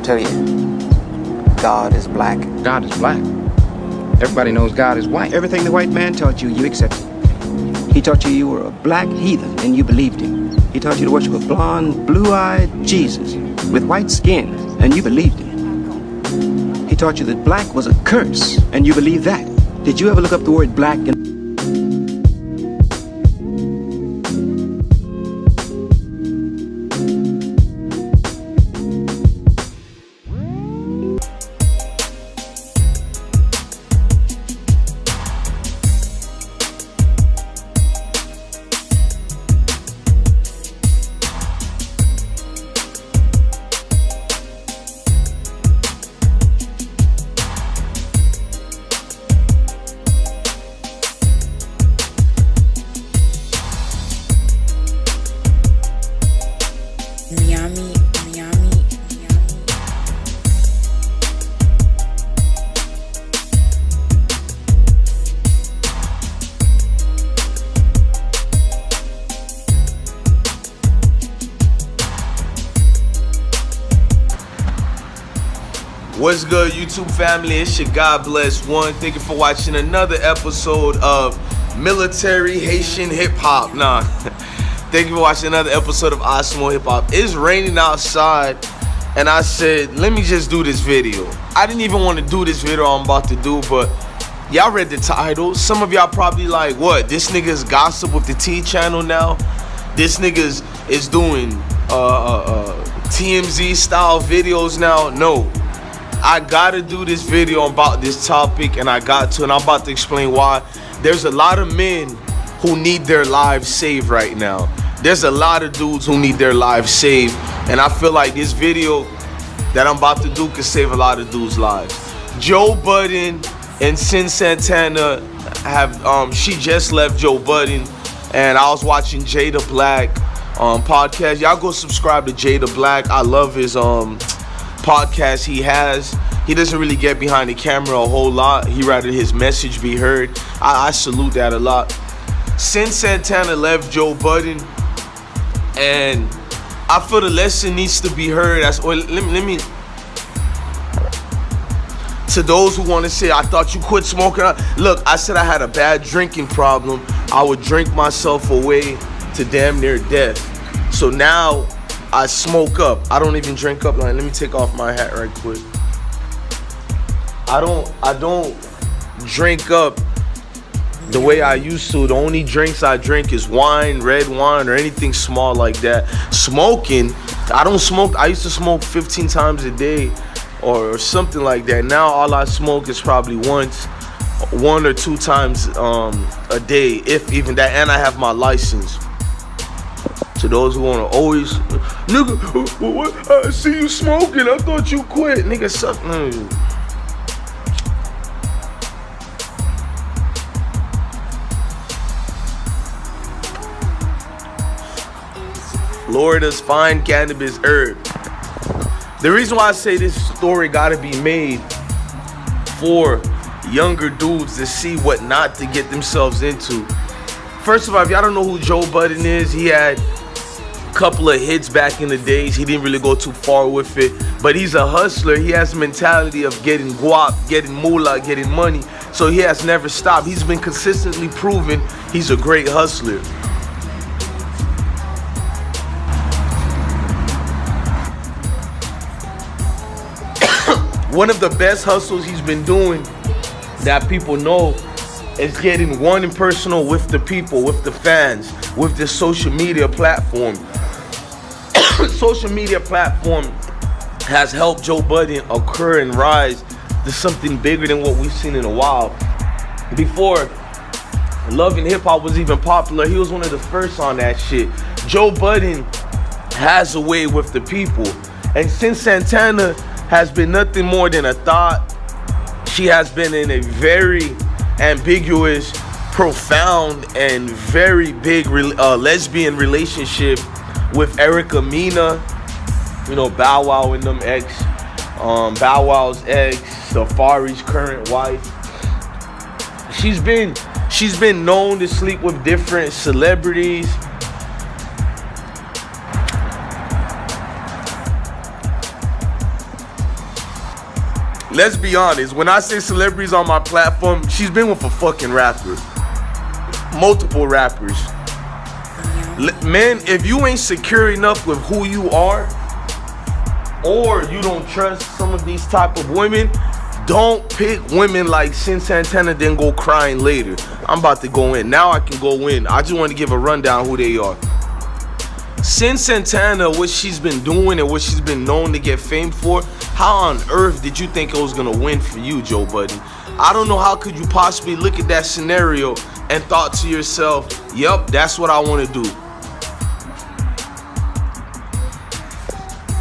tell you, God is black. God is black. Everybody knows God is white. Everything the white man taught you, you accepted. He taught you you were a black heathen, and you believed him. He taught you to worship a blonde, blue-eyed Jesus with white skin, and you believed him. He taught you that black was a curse, and you believed that. Did you ever look up the word black and What's good, YouTube family? It's your God Bless One. Thank you for watching another episode of Military Haitian Hip Hop. Thank you for watching another episode of Osmo Hip Hop. It's raining outside, and I said, let me just do this video. I didn't even want to do this video I'm about to do, but y'all read the title. Some of y'all probably like, what? This nigga's gossip with the T channel now? This nigga's is doing TMZ style videos now? No. I gotta do this video about this topic, and I'm about to explain why. There's a lot of men who need their lives saved right now. There's a lot of dudes who need their lives saved, and I feel like this video that I'm about to do could save a lot of dudes' lives. Joe Budden and Cyn Santana have, she just left Joe Budden, and I was watching Jada Black podcast. Y'all go subscribe to Jada Black. I love his podcast he has. He doesn't really get behind the camera a whole lot. He rather his message be heard. I salute that a lot. Cyn Santana left Joe Budden, and I feel the lesson needs to be heard. Let me to those who want to say, I thought you quit smoking. Look, I said I had a bad drinking problem. I would drink myself away to damn near death. So now I smoke up. I don't even drink up. Let me take off my hat right quick. I don't drink up the way I used to. The only drinks I drink is wine, red wine, or anything small like that. Smoking, I don't smoke. I used to smoke 15 times a day or something like that. Now all I smoke is probably one or two times a day, if even that, and I have my license. To those who want to always, nigga, what? I see you smoking. I thought you quit. Nigga, suck. Florida's fine cannabis herb. The reason why I say this story gotta be made for younger dudes to see what not to get themselves into. First of all, if y'all don't know who Joe Budden is, he had couple of hits back in the days. He didn't really go too far with it, but he's a hustler. He has a mentality of getting guap, getting moolah, getting money, so he has never stopped. He's been consistently proven he's a great hustler. One of the best hustles he's been doing that people know is getting one and personal with the people, with the fans, with the social media platform. Social media platform has helped Joe Budden occur and rise to something bigger than what we've seen in a while. Before Love and Hip Hop was even popular, he was one of the first on that shit. Joe Budden has a way with the people, and Cyn Santana has been nothing more than a thought. She has been in a very ambiguous, profound, and very big lesbian relationship with Erica Mena, you know, Bow Wow and them Bow Wow's ex, Safari's current wife. She's been known to sleep with different celebrities. let's be honest. When I say celebrities on my platform, she's been with a fucking rapper. Multiple rappers. Man, if you ain't secure enough with who you are, or you don't trust some of these type of women, don't pick women like Cyn Santana, then go crying later. I'm about to go in. Now I can go in. I just want to give a rundown who they are. Cyn Santana, what she's been doing and what she's been known to get fame for, how on earth did you think it was going to win for you, Joe Budden? I don't know how could you possibly look at that scenario and thought to yourself, yep, that's what I want to do.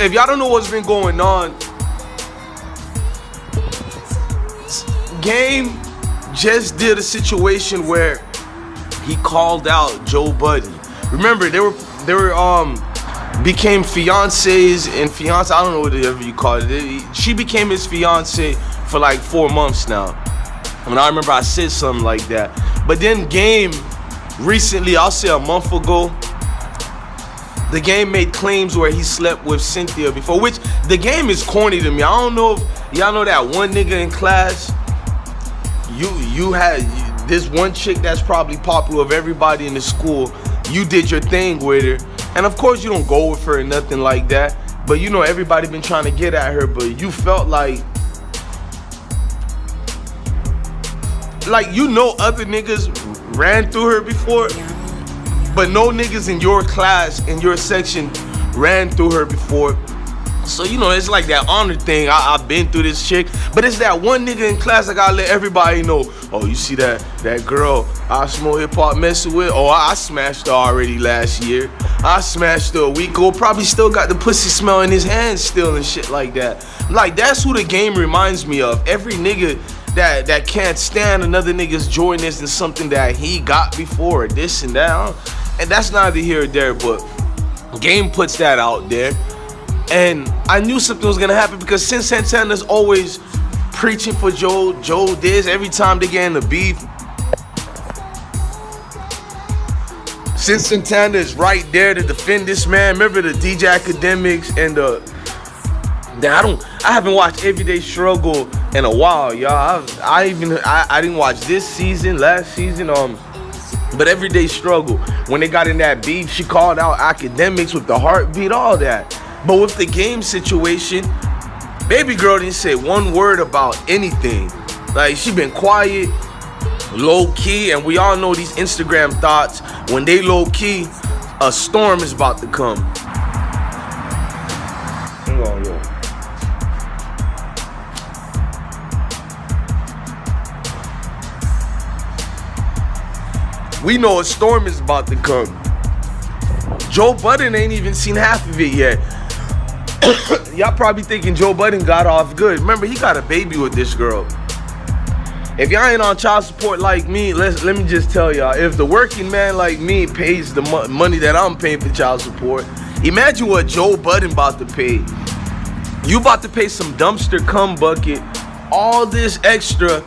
If y'all don't know what's been going on, Game just did a situation where he called out Joe Budden. Remember, they were became fiancés and fiance. I don't know whatever you call it. She became his fiance for like 4 months now. And I remember I said something like that. But then Game recently, I'll say a month ago, the Game made claims where he slept with Cynthia before, which the Game is corny to me. I don't know if y'all know that one nigga in class. You had this one chick that's probably popular of everybody in the school. You did your thing with her, and of course you don't go with her or nothing like that. But you know everybody been trying to get at her, but you felt like you know other niggas ran through her before, but no niggas in your class, in your section, ran through her before. So, you know, it's like that honor thing. I've been through this chick. But it's that one nigga in class I gotta let everybody know. Oh, you see that girl I smoke hip hop messing with? Oh, I smashed her already last year. I smashed her a week ago. Probably still got the pussy smell in his hands still and shit like that. Like, that's who the Game reminds me of. Every nigga that can't stand another nigga's joyness in something that he got before, or this and that. And that's neither here or there, but Game puts that out there. And I knew something was gonna happen because Cyn Santana's always preaching for Joe Diz every time they get in the beef. Cyn Santana is right there to defend this man. Remember the DJ Academics and I haven't watched Everyday Struggle in a while, y'all. I didn't watch this season, last season, but Everyday Struggle, when they got in that beef, she called out Academics with the heartbeat, all that. But with the Game situation, baby girl didn't say one word about anything. Like, she been quiet, low key, and we all know these Instagram thoughts. When they low key, a storm is about to come. Hang on, yo. We know a storm is about to come. Joe Budden ain't even seen half of it yet. Y'all probably thinking Joe Budden got off good. Remember, he got a baby with this girl. If y'all ain't on child support like me, let me just tell y'all, if the working man like me pays the money that I'm paying for child support, imagine what Joe Budden about to pay. You about to pay some dumpster cum bucket all this extra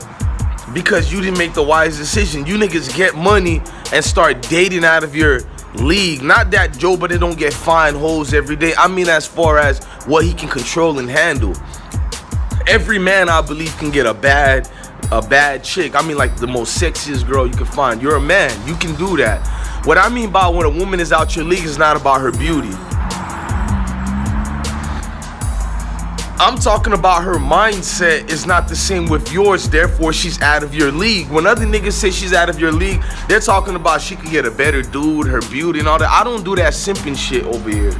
because you didn't make the wise decision. You niggas get money and start dating out of your league. Not that Joe Budden don't get fine hoes every day. I mean, as far as what he can control and handle. Every man, I believe, can get a bad chick. I mean, like the most sexiest girl you can find. You're a man, you can do that. What I mean by when a woman is out your league is not about her beauty. I'm talking about her mindset is not the same with yours, therefore she's out of your league. When other niggas say she's out of your league, they're talking about she could get a better dude, her beauty and all that. I don't do that simping shit over here.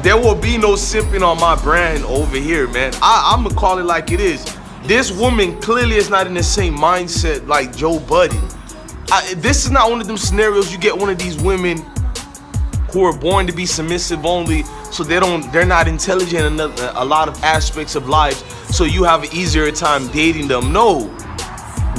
There will be no simping on my brand over here, man. I'm gonna call it like it is. This woman clearly is not in the same mindset like Joe Budden. This is not one of them scenarios you get one of these women who are born to be submissive only, so they're not intelligent in a lot of aspects of life, so you have an easier time dating them. No,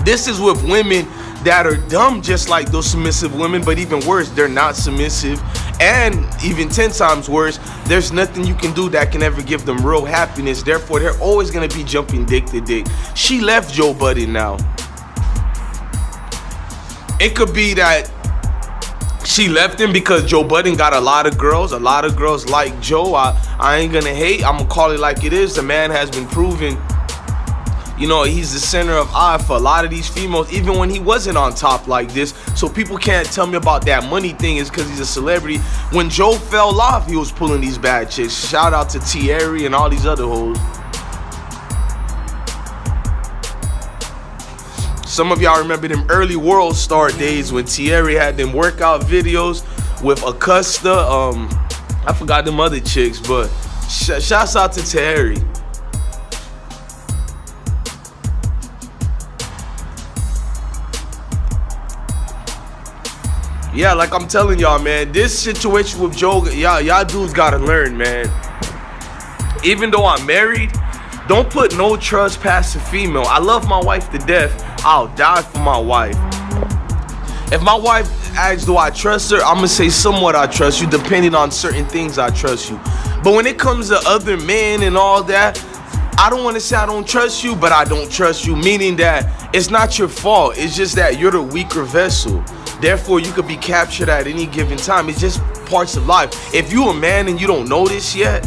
this is with women that are dumb just like those submissive women, but even worse, they're not submissive, and even 10 times worse, there's nothing you can do that can ever give them real happiness, therefore they're always gonna be jumping dick to dick. She left Joe Budden now. It could be that She left him because Joe Budden got a lot of girls. A lot of girls like Joe. I ain't gonna hate. I'm gonna call it like it is. The man has been proven, you know, he's the center of eye for a lot of these females, even when he wasn't on top like this. So people can't tell me about that money thing is because he's a celebrity. When Joe fell off, he was pulling these bad chicks. Shout out to Thierry and all these other hoes. Some of y'all remember them early World Star days when Thierry had them workout videos with Acosta. I forgot them other chicks, but shouts out to Thierry. Yeah, like I'm telling y'all, man, this situation with Joe, y'all dudes gotta learn, man. Even though I'm married, don't put no trust past a female. I love my wife to death. I'll die for my wife. If my wife asks, do I trust her? I'm gonna say somewhat I trust you. Depending on certain things, I trust you. But when it comes to other men and all that, I don't want to say I don't trust you, but I don't trust you. Meaning that it's not your fault. It's just that you're the weaker vessel. Therefore, you could be captured at any given time. It's just parts of life. If you a man and you don't know this yet,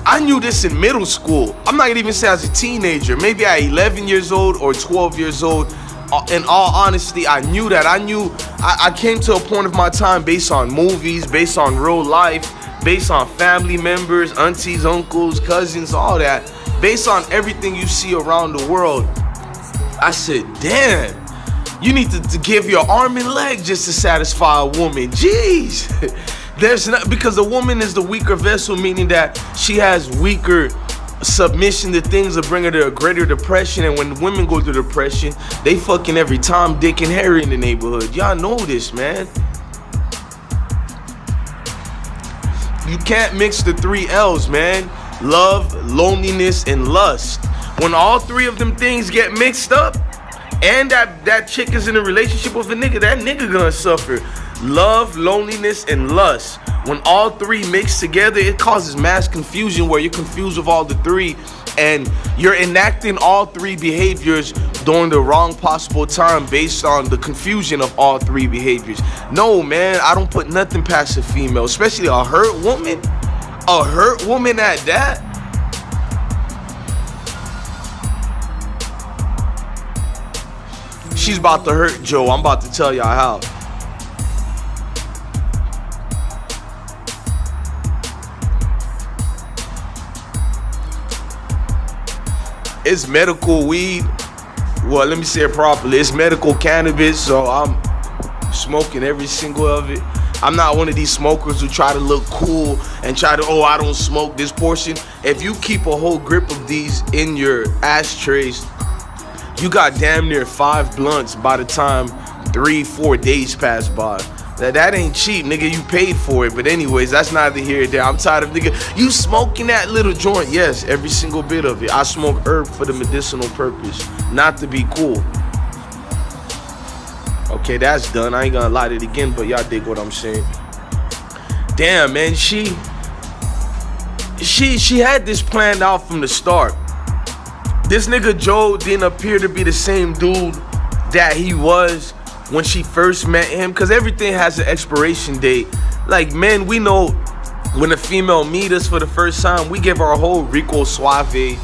I knew this in middle school. I'm not gonna even say as a teenager. Maybe at 11 years old or 12 years old. In all honesty, I knew that. I came to a point of my time based on movies, based on real life, based on family members, aunties, uncles, cousins, all that. Based on everything you see around the world. I said, damn, you need to give your arm and leg just to satisfy a woman. Jeez. There's not, because the woman is the weaker vessel, meaning that she has weaker submission to things that bring her to a greater depression. And when women go through depression, they fucking every time Dick and Harry in the neighborhood. Y'all know this, man. You can't mix the 3 L's, man. Love, loneliness, and lust. When all 3 of them things get mixed up, and that chick is in a relationship with a nigga, that nigga gonna suffer. Love, loneliness, and lust. When all 3 mix together, it causes mass confusion where you're confused with all the 3 and you're enacting all 3 behaviors during the wrong possible time based on the confusion of all 3 behaviors. No, man, I don't put nothing past a female, especially a hurt woman. A hurt woman at that. She's about to hurt Joe. I'm about to tell y'all how. It's medical weed. Well, let me say it properly. It's medical cannabis, so I'm smoking every single of it. I'm not one of these smokers who try to look cool and try to, oh, I don't smoke this portion. If you keep a whole grip of these in your ashtrays, you got damn near 5 blunts by the time 3-4 days pass by. That ain't cheap, nigga. You paid for it. But anyways, that's neither here nor there. I'm tired of nigga. You smoking that little joint? Yes, every single bit of it. I smoke herb for the medicinal purpose, not to be cool. Okay, that's done. I ain't gonna light it again, but y'all dig what I'm saying. Damn, man, she had this planned out from the start. This nigga Joe didn't appear to be the same dude that he was when she first met him, because everything has an expiration date. Like, men, we know when a female meet us for the first time, we give our whole Rico Suave,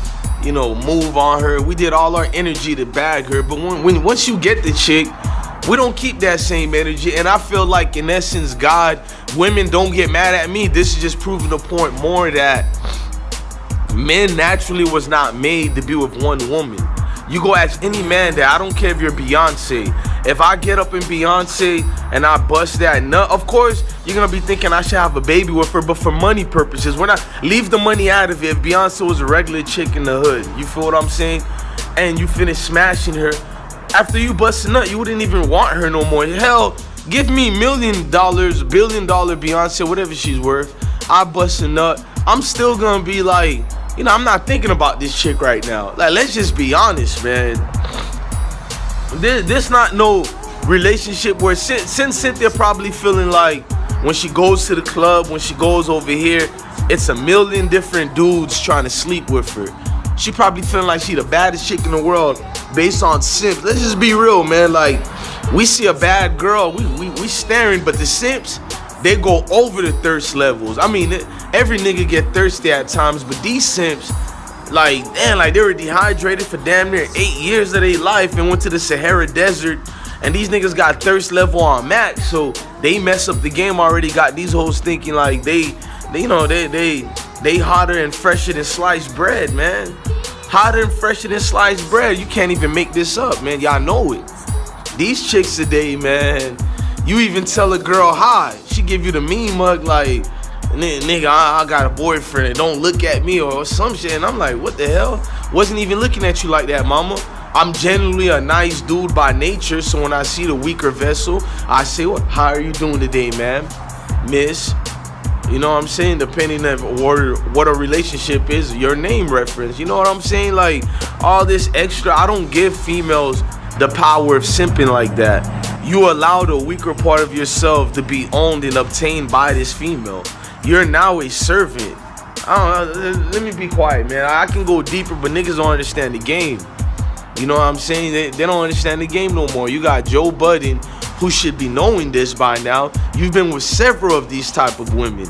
you know, move on her. We did all our energy to bag her. But once you get the chick, we don't keep that same energy. And I feel like, in essence, God, women, don't get mad at me. This is just proving the point more that men naturally was not made to be with one woman. You go ask any man that. I don't care if you're Beyonce. If I get up in Beyonce and I bust that nut, of course, you're going to be thinking I should have a baby with her, but for money purposes. We're not, leave the money out of it. If Beyonce was a regular chick in the hood, you feel what I'm saying? And you finish smashing her, after you bust a nut, you wouldn't even want her no more. Hell, give me $1 million, $1 billion Beyonce, whatever she's worth. I bust a nut. I'm still going to be like, you know, I'm not thinking about this chick right now. Like, let's just be honest, man. This not no relationship where Cyn Cynthia probably feeling like when she goes to the club, when she goes over here, it's a million different dudes trying to sleep with her. She probably feeling like she the baddest chick in the world based on simps. Let's just be real, man. Like, we see a bad girl, we staring, but the simps, they go over the thirst levels. I mean, every nigga get thirsty at times, but these simps, like, damn, like, they were dehydrated for damn near 8 years of their life and went to the Sahara Desert, and these niggas got thirst level on max, so they mess up the game already. Got these hoes thinking like they hotter and fresher than sliced bread, man. Hotter and fresher than sliced bread. You can't even make this up, man. Y'all know it. These chicks today, man, you even tell a girl hi, she give you the mean mug like, nigga, I got a boyfriend and don't look at me or some shit. And I'm like, what the hell? Wasn't even looking at you like that, mama. I'm genuinely a nice dude by nature, so when I see the weaker vessel, I say, what? How are you doing today, ma'am? Miss? You know what I'm saying? Depending on what a relationship is, your name reference. You know what I'm saying? Like, all this extra, I don't give females the power of simping like that. You allow the weaker part of yourself to be owned and obtained by this female. You're now a servant. I don't know, let me be quiet, man. I can go deeper, but niggas don't understand the game. You know what I'm saying? They don't understand the game no more. You got Joe Budden, who should be knowing this by now. You've been with several of these type of women.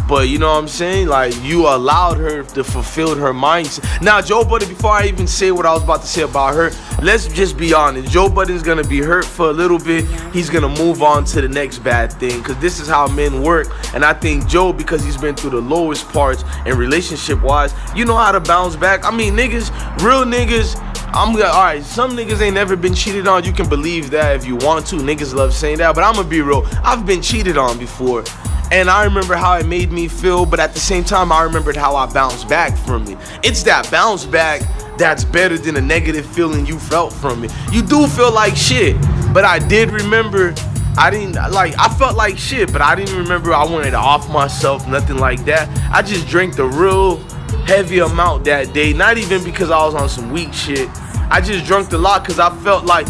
But you know what I'm saying? Like, you allowed her to fulfill her mindset. Now, Joe Budden, before I even say what I was about to say about her, let's just be honest. Joe Budden's going to be hurt for a little bit. He's going to move on to the next bad thing, because this is how men work. And I think Joe, because he's been through the lowest parts and relationship-wise, you know how to bounce back. I mean, niggas, real niggas, alright, some niggas ain't never been cheated on. You can believe that if you want to. Niggas love saying that, but I'm gonna be real. I've been cheated on before, and I remember how it made me feel, but at the same time, I remembered how I bounced back from it. It's that bounce back that's better than a negative feeling you felt from it. You do feel like shit, but I did remember, I felt like shit, but I didn't remember I wanted to off myself, nothing like that. I just drank the real heavy amount that day, not even because I was on some weak shit. I just drunk a lot because I felt like,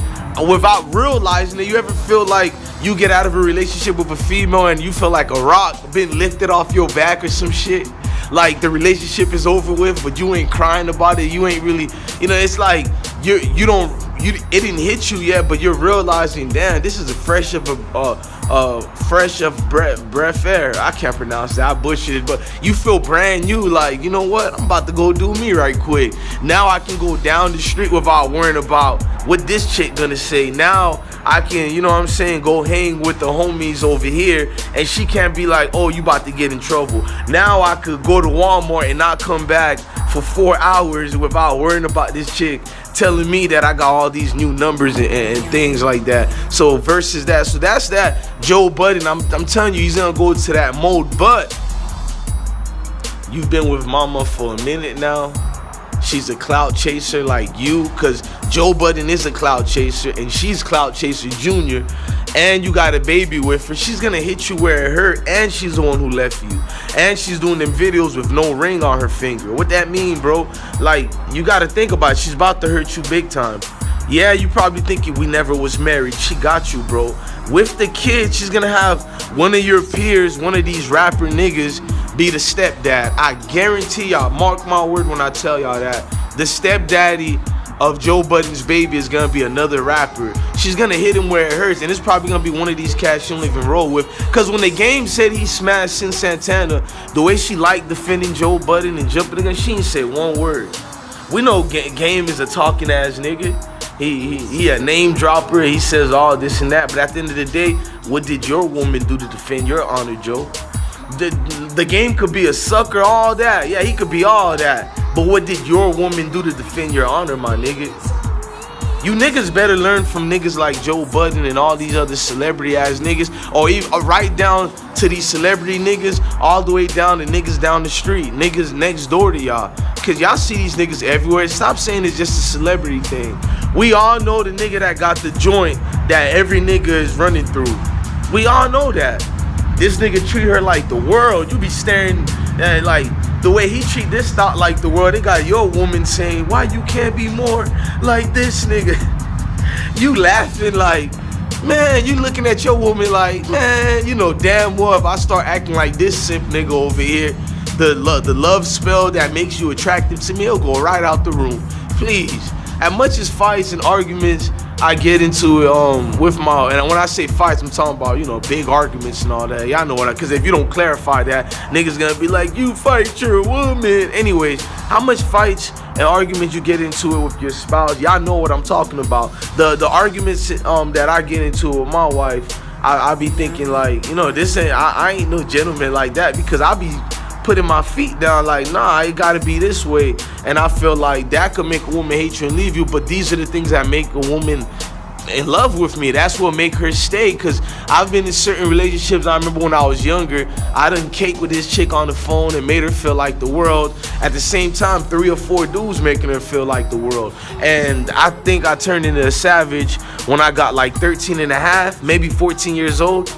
without realizing it, you ever feel like you get out of a relationship with a female and you feel like a rock been lifted off your back or some shit? Like, the relationship is over with, but you ain't crying about it. You ain't really, you know, it's like it didn't hit you yet, but you're realizing, damn, this is a fresh of breath air. I can't pronounce that. I butchered it, but you feel brand new. Like, you know what? I'm about to go do me right quick. Now I can go down the street without worrying about what this chick gonna say. Now I can, you know what I'm saying, go hang with the homies over here, and she can't be like, oh, you about to get in trouble. Now I could go to Walmart and not come back for 4 hours without worrying about this chick telling me that I got all these new numbers and things like that. So versus that, so that's that. Joe Budden, I'm telling you, he's gonna go to that mode. But you've been with mama for a minute now. She's a clout chaser like you, because Joe Budden is a clout chaser and she's clout chaser junior, and you got a baby with her. She's gonna hit you where it hurt, and she's the one who left you, and she's doing them videos with no ring on her finger. What that mean, bro? Like, you gotta think about it. She's about to hurt you big time. Yeah, you probably thinking we never was married. She got you, bro. With the kid, she's gonna have one of your peers, one of these rapper niggas, be the stepdad. I guarantee y'all, mark my word when I tell y'all that. The stepdaddy of Joe Budden's baby is gonna be another rapper. She's gonna hit him where it hurts, and it's probably gonna be one of these cats she don't even roll with. Cause when the game said he smashed Cyn Santana, the way she liked defending Joe Budden and jumping again, she ain't say one word. We know Game is a talking ass nigga. He a name dropper. He says all this and that. But at the end of the day, what did your woman do to defend your honor, Joe? The Game could be a sucker, all that. Yeah, he could be all that. But what did your woman do to defend your honor, my nigga? You niggas better learn from niggas like Joe Budden and all these other celebrity ass niggas, or even right down to these celebrity niggas, all the way down to niggas down the street, niggas next door to y'all. Cause y'all see these niggas everywhere. Stop saying it's just a celebrity thing. We all know the nigga that got the joint that every nigga is running through. We all know that. This nigga treat her like the world. You be staring at like the way he treat this thought like the world. They got your woman saying, why you can't be more like this nigga? You laughing like, man, you looking at your woman like, man, you know damn well if I start acting like this simp nigga over here, the love spell that makes you attractive to me, it'll go right out the room. Please. As much as fights and arguments I get into with my, and when I say fights, I'm talking about, you know, big arguments and all that. Y'all know what because if you don't clarify that, niggas gonna be like, you fight, you're a woman. Anyways, how much fights and arguments you get into it with your spouse, y'all know what I'm talking about. The arguments that I get into with my wife, I be thinking like, you know, this ain't, I ain't no gentleman like that, because I be putting my feet down like, nah, it gotta be this way. And I feel like that could make a woman hate you and leave you, but these are the things that make a woman in love with me. That's what make her stay, because I've been in certain relationships. I remember when I was younger, I done cake with this chick on the phone and made her feel like the world. At the same time, 3 or 4 dudes making her feel like the world. And I think I turned into a savage when I got like 13 and a half, maybe 14 years old.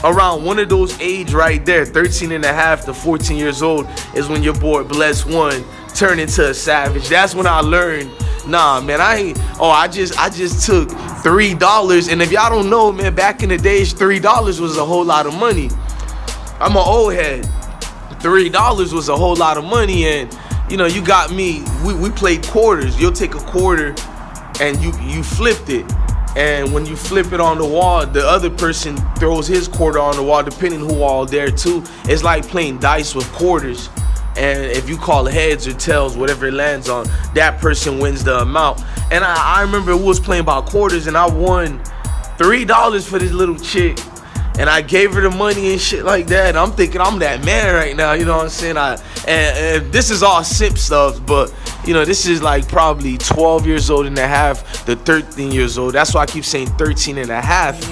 Around one of those age right there, 13 and a half to 14 years old, is when your boy Bless One turned into a savage. That's when I learned, nah, man, I just took $3. And if y'all don't know, man, back in the days, $3 was a whole lot of money. I'm an old head. $3 was a whole lot of money, and you know, you got me. We played quarters. You'll take a quarter and you flipped it. And when you flip it on the wall, the other person throws his quarter on the wall, depending who all there too. It's like playing dice with quarters. And if you call heads or tails, whatever it lands on, that person wins the amount. And I remember we was playing about quarters, and I won $3 for this little chick. And I gave her the money and shit like that. And I'm thinking I'm that man right now, you know what I'm saying? And this is all simp stuff, but you know, this is like probably 12 years old and a half to 13 years old. That's why I keep saying 13 and a half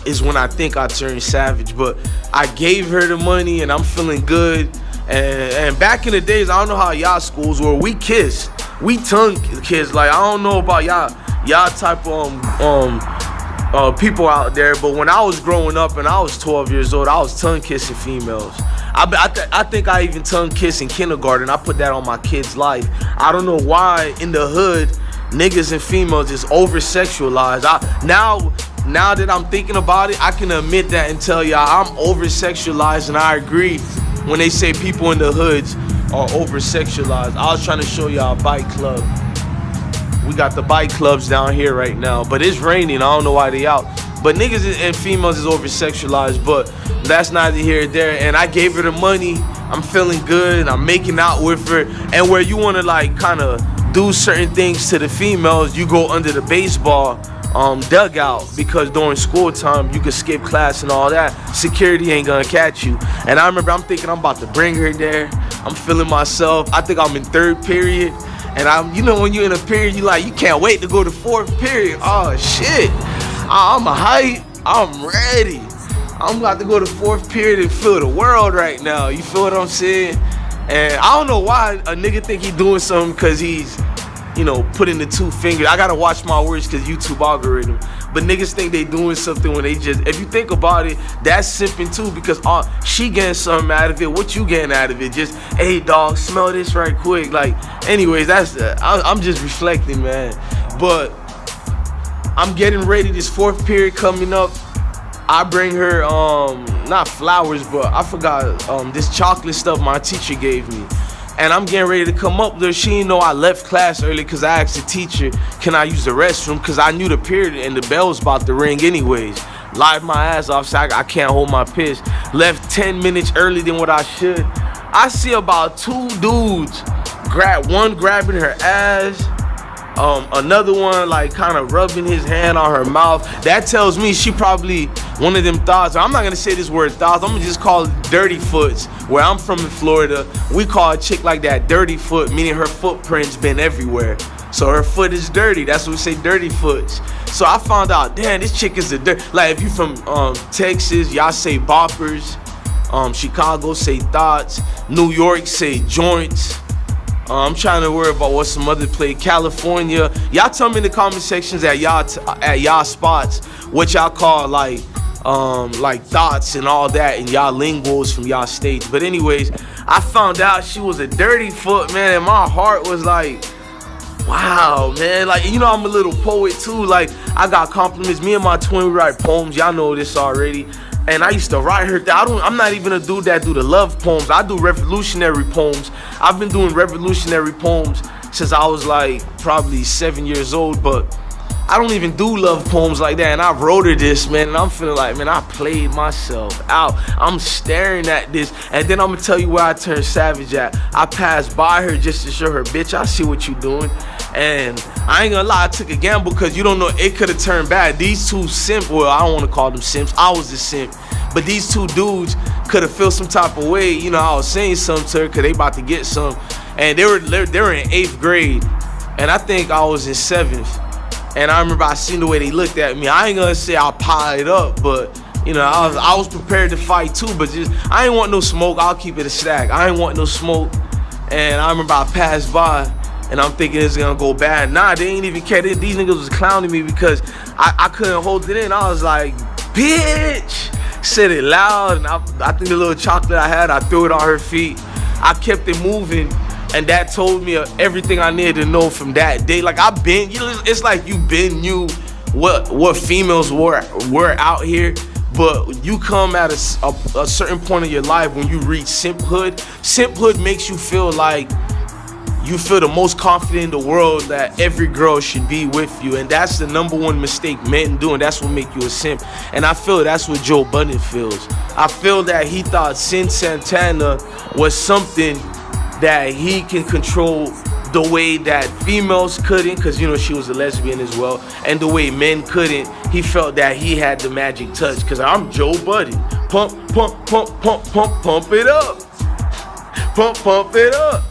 is when I think I turned savage. But I gave her the money and I'm feeling good. And back in the days, I don't know how y'all schools were, we kissed. We tongue kissed. Like, I don't know about y'all type of people out there, but when I was growing up and I was 12 years old, I was tongue kissing females. I think I even tongue kissed in kindergarten. I put that on my kid's life. I don't know why in the hood niggas and females is over sexualized. Now that I'm thinking about it, I can admit that and tell y'all I'm over sexualized, and I agree when they say people in the hoods are over sexualized. I was trying to show y'all a bike club. We got the bike clubs down here right now, but it's raining. I don't know why they out. But niggas and females is over sexualized, but that's neither here nor there. And I gave her the money. I'm feeling good and I'm making out with her. And where you want to like kind of do certain things to the females, you go under the baseball dugout, because during school time you can skip class and all that. Security ain't gonna catch you. And I remember I'm thinking I'm about to bring her there. I'm feeling myself. I think I'm in 3rd period. And you know, when you're in a period, you can't wait to go to 4th period. Oh shit, I'm a hype. I'm ready. I'm about to go to 4th period and feel the world right now. You feel what I'm saying? And I don't know why a nigga think he doing something because he's, you know, putting the 2 fingers. I gotta watch my words because YouTube algorithm. But niggas think they doing something when they just, if you think about it, that's simping too, because she getting something out of it. What you getting out of it? Just, hey dog, smell this right quick. Like, anyways, I'm just reflecting, man. But I'm getting ready. This 4th period coming up. I bring her not flowers, but I forgot this chocolate stuff my teacher gave me. And I'm getting ready to come up there. She didn't know I left class early because I asked the teacher, can I use the restroom? Because I knew the period and the bell was about to ring anyways. Lied my ass off, so I can't hold my piss. Left 10 minutes earlier than what I should. I see about 2 dudes, one grabbing her ass, another one like kind of rubbing his hand on her mouth. That tells me she probably one of them thoughts. I'm not gonna say this word thoughts. I'm gonna just call it dirty foots. Where I'm from in Florida, we call a chick like that dirty foot, meaning her footprint's been everywhere. So her foot is dirty. That's what we say, dirty foots. So I found out, damn, this chick is a dirt. Like if you from Texas, y'all say boppers. Chicago say thoughts. New York say joints. I'm trying to worry about what some other play. California, y'all tell me in the comment sections at y'all spots what y'all call like thoughts and all that, and y'all linguals from y'all states. But anyways, I found out she was a dirty foot, man, and my heart was like, wow, man. Like, you know, I'm a little poet too. Like, I got compliments. Me and my twin, we write poems. Y'all know this already. And I used to write her. I'm not even a dude that do the love poems. I do revolutionary poems. I've been doing revolutionary poems since I was like probably 7 years old, but I don't even do love poems like that. And I wrote her this, man, and I'm feeling like, man, I played myself out. I'm staring at this, and then I'm gonna tell you where I turned savage at. I passed by her just to show her, bitch, I see what you doing. And I ain't gonna lie, I took a gamble because you don't know, it could have turned bad. These two simp, well, I don't want to call them simps, I was the simp, but these two dudes could have felt some type of way. You know, I was saying something to her because they about to get some, and they were in 8th grade, and I think I was in 7th. And I remember I seen the way they looked at me. I ain't gonna say I piled up, but you know, I was prepared to fight too. But just I ain't want no smoke. I'll keep it a stack. I ain't want no smoke. And I remember I passed by, and I'm thinking it's gonna go bad. Nah, they ain't even care. These niggas was clowning me because I couldn't hold it in. I was like, bitch. Said it loud, and I think the little chocolate I had, I threw it on her feet. I kept it moving. And that told me everything I needed to know from that day. Like, I've been, you know, it's like you been knew what females were out here, but you come at a certain point in your life when you reach simphood. Simphood makes you feel like you feel the most confident in the world that every girl should be with you, and that's the #1 mistake men do, and that's what make you a simp. And I feel that's what Joe Budden feels. I feel that he thought Cyn Santana was something that he can control the way that females couldn't, because, you know, she was a lesbian as well, and the way men couldn't. He felt that he had the magic touch, because I'm Joe Budden. Pump, pump, pump, pump, pump, pump it up. Pump, pump it up.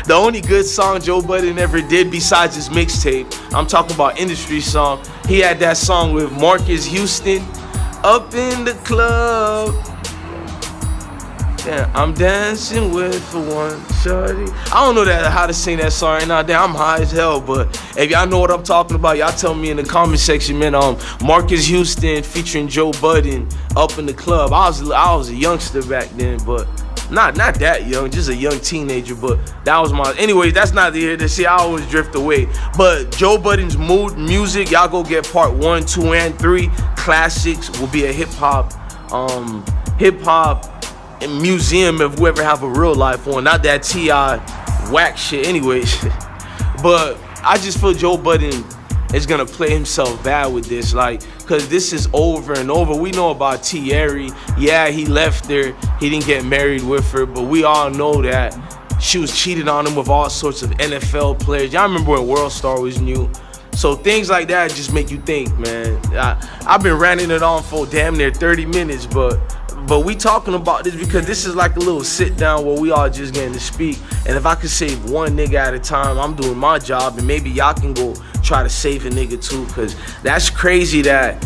The only good song Joe Budden ever did besides his mixtape, I'm talking about industry song, he had that song with Marcus Houston, Up in the Club. Yeah, I'm dancing with one shorty. I don't know how to sing that song right now. Damn, I'm high as hell, but if y'all know what I'm talking about, y'all tell me in the comment section, man. Marcus Houston featuring Joe Budden, Up in the Club. I was a youngster back then, but not that young, just a young teenager. But that was my. Anyways, that's not here to see. I always drift away. But Joe Budden's music, y'all go get part 1, 2, and 3. Classics will be a hip hop museum if we ever have a real life one, not that T.I. whack shit anyways. But I just feel Joe Budden is gonna play himself bad with this, like, cause this is over and over. We know about Thierry. Yeah, he left her, he didn't get married with her, but we all know that she was cheating on him with all sorts of NFL players. Y'all remember when World Star was new? So things like that just make you think, man. I've been ranting it on for damn near 30 minutes, but we talking about this because this is like a little sit down where we all just getting to speak. And if I could save one nigga at a time, I'm doing my job, and maybe y'all can go try to save a nigga too, because that's crazy that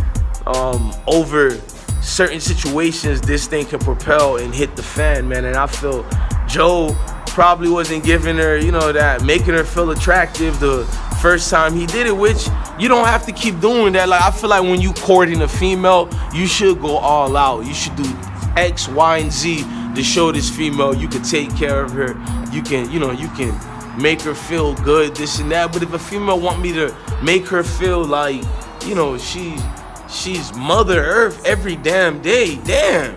over certain situations this thing can propel and hit the fan, man. And I feel Joe probably wasn't giving her, you know, that making her feel attractive the first time he did it, which you don't have to keep doing that. Like, I feel like when you courting a female, you should go all out. You should do X, Y, and Z to show this female you can take care of her. You can, you know, you can make her feel good, this and that. But if a female want me to make her feel like, you know, she's Mother Earth every damn day, damn.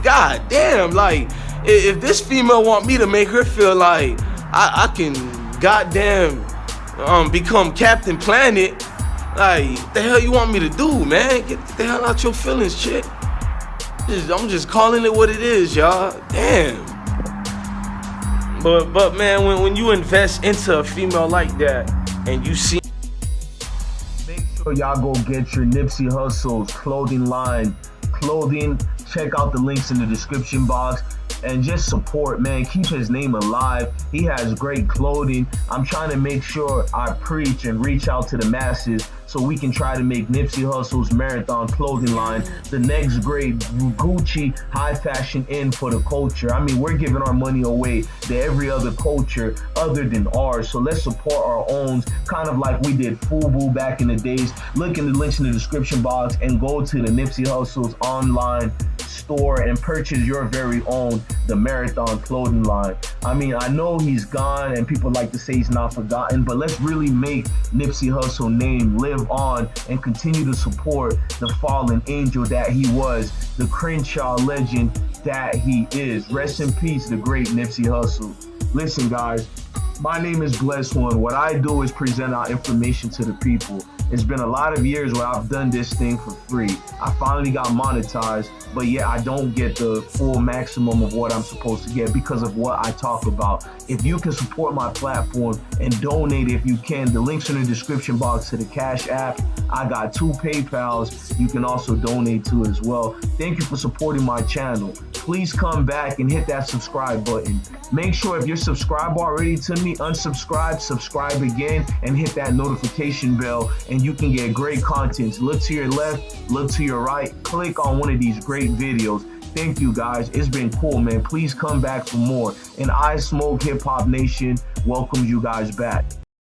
God damn, like, if this female want me to make her feel like I can goddamn become Captain Planet, like, what the hell you want me to do, man? Get the hell out your feelings, chick. I'm just calling it what it is, y'all. Damn. But man, when you invest into a female like that and you see, make sure y'all go get your Nipsey Hussle's clothing line. Check out the links in the description box and just support, man. Keep his name alive. He has great clothing. I'm trying to make sure I preach and reach out to the masses so we can try to make Nipsey Hussle's marathon clothing line the next great Gucci high fashion in for the culture. I mean, we're giving our money away to every other culture other than ours, so let's support our own, kind of like we did FUBU back in the days. Look in the links in the description box and go to the Nipsey Hussle's online store. store and purchase your very own The Marathon clothing line. I mean, I know he's gone and people like to say he's not forgotten, but let's really make Nipsey Hussle's name live on and continue to support the fallen angel that he was, the Crenshaw legend that he is. Rest in peace, the great Nipsey Hussle. Listen, guys, my name is Blessed One. What I do is present our information to the people. It's been a lot of years where I've done this thing for free. I finally got monetized, but yet I don't get the full maximum of what I'm supposed to get because of what I talk about. If you can support my platform and donate if you can, the link's in the description box to the Cash App. I got 2 PayPals you can also donate to as well. Thank you for supporting my channel. Please come back and hit that subscribe button. Make sure if you're subscribed already to me, unsubscribe, subscribe again, and hit that notification bell, and you can get great content. Look to your left, look to your right, click on one of these great videos. Thank you, guys. It's been cool, man. Please come back for more. And I Smoke Hip Hop Nation welcomes you guys back.